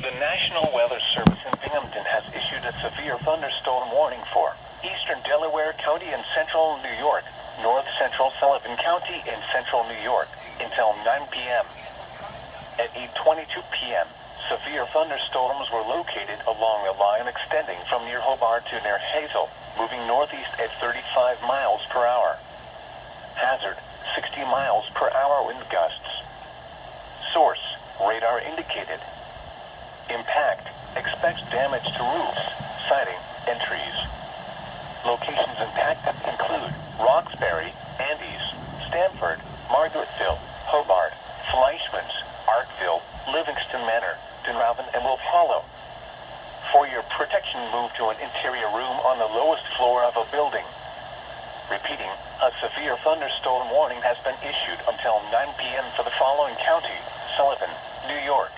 The National Weather Service in Binghamton has issued a severe thunderstorm warning for eastern Delaware County and central New York, north central Sullivan County and central New York, until 9 p.m. At 8:22 p.m., severe thunderstorms were located along a line extending from near Hobart to near Hazel, moving northeast at 35 miles per hour. Hazard, 60 miles per hour wind gusts. Source, radar indicated. Impact, expects damage to roofs, siding, and trees. Locations impacted include Roxbury, Andes, Stamford, Margaretville, Hobart, Fleischmann's, Arkville, Livingston Manor, Dunraven, and Wolf Hollow. For your protection, move to an interior room on the lowest floor of a building. Repeating, a severe thunderstorm warning has been issued until 9 p.m. for the following county: Sullivan, New York,